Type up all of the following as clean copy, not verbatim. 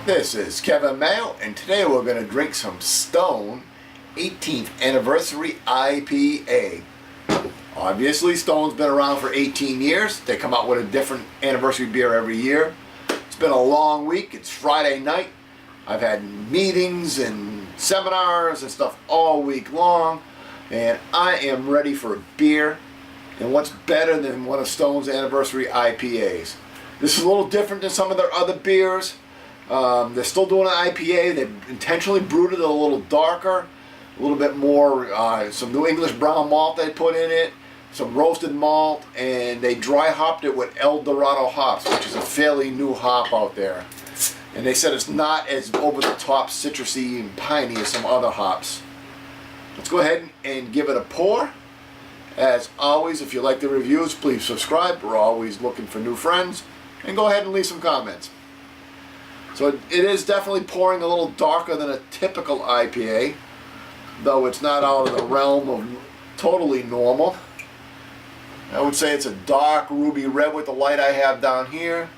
This is Kevin Mayo, and today we're going to drink some Stone 18th Anniversary IPA. Obviously, Stone's been around for 18 years. They come out with a different anniversary beer every year. It's been a long week. It's Friday night. I've had meetings and seminars and stuff all week long, and I am ready for a beer. And what's better than one of Stone's Anniversary IPAs? This is a little different than some of their other beers. They're still doing an IPA. They've intentionally brewed it a little darker, a little bit more, some New English brown malt they put in it, some roasted malt, and they dry hopped it with Dorado hops, which is a fairly new hop out there. And they said it's not as over-the-top citrusy and piney as some other hops. Let's go ahead and give it a pour. As always, if you like the reviews, please subscribe. We're always looking for new friends. And go ahead and leave some comments. So it is definitely pouring a little darker than a typical IPA, though it's not out of the realm of totally normal. I would say it's a dark ruby red with the light I have down here.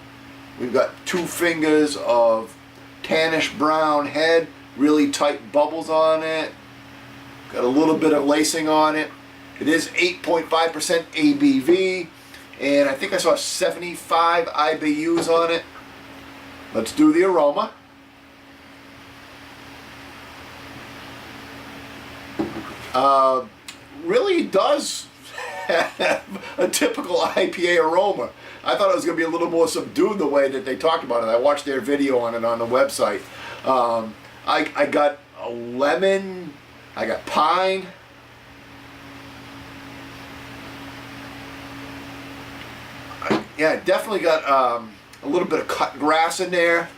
We've got 2 fingers of tannish brown head, really tight bubbles on it. Got a little bit of lacing on it. It is 8.5% ABV, and I think I saw 75 IBUs on it. Let's do the aroma. Really does have a typical IPA aroma. I thought it was going to be a little more subdued the way that they talked about it. I watched their video on it on the website. I got a lemon, I got pine. Yeah, definitely got a little bit of cut grass in there.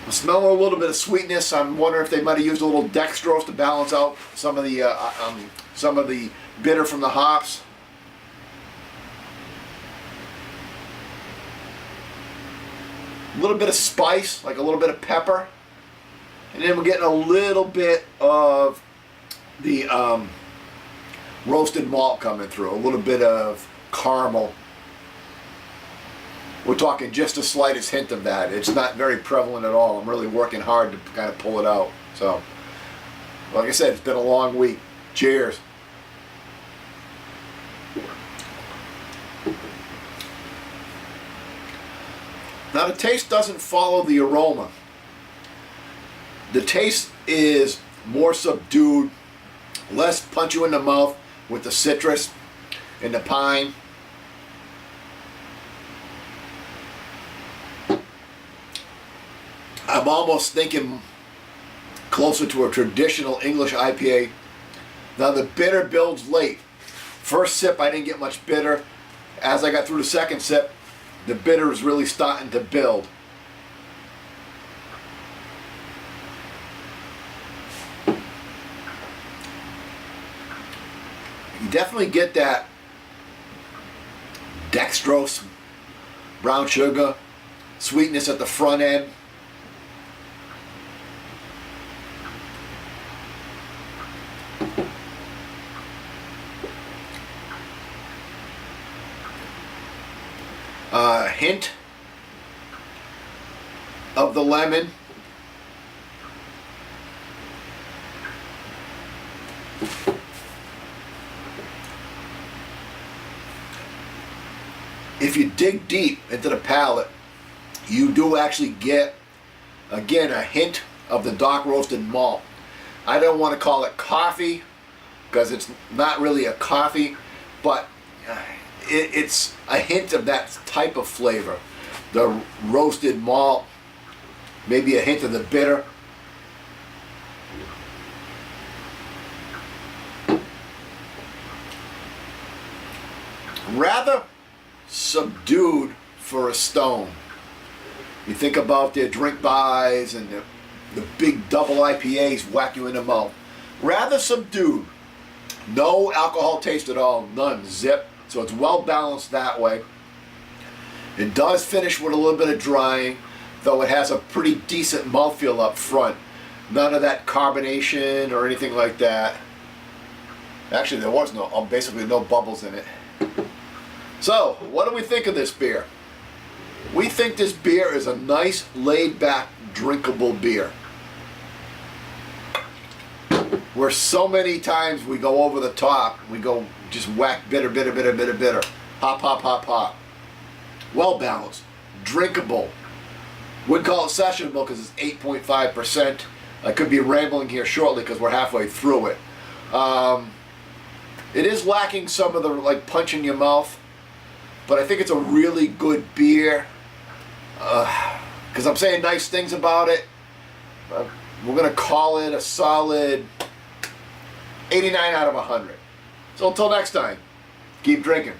I'm smelling a little bit of sweetness. I'm wondering if they might have used a little dextrose to balance out some of the bitter from the hops. A little bit of spice, like a little bit of pepper, and then we're getting a little bit of the roasted malt coming through, a little bit of caramel. We're talking just the slightest hint of that. It's not very prevalent at all. I'm really working hard to kind of pull it out. So, like I said, it's been a long week. Cheers. Now the taste doesn't follow the aroma. The taste is more subdued, less punch you in the mouth with the citrus and the pine. I'm almost thinking closer to a traditional English IPA. Now the bitter builds late. First sip I didn't get much bitter. As I got through the second sip, the bitter is really starting to build. You definitely get that dextrose, brown sugar, sweetness at the front end. A hint of the lemon. If you dig deep into the palate, you do actually get, again, a hint of the dark roasted malt. I don't want to call it coffee because it's not really a coffee, but it's a hint of that type of flavor. The roasted malt, maybe a hint of the bitter. Rather subdued for a Stone. You think about their drink buys and the big double IPAs whack you in the mouth. Rather subdued. No alcohol taste at all, none, zip. So it's well balanced that way. It does finish with a little bit of drying, though it has a pretty decent mouthfeel up front. None of that carbonation or anything like that. Actually, there was basically no bubbles in it. So, what do we think of this beer? We think this beer is a nice, laid-back, drinkable beer. Where so many times we go over the top, we go just whack bitter, bitter, bitter, bitter, bitter. Hop, hop, hop, hop. Well balanced, drinkable. Wouldn't call it sessionable because it's 8.5%. I could be rambling here shortly because we're halfway through it. It is lacking some of the like punch in your mouth, but I think it's a really good beer. Because I'm saying nice things about it. We're gonna call it a solid 89 out of 100. So until next time, keep drinking.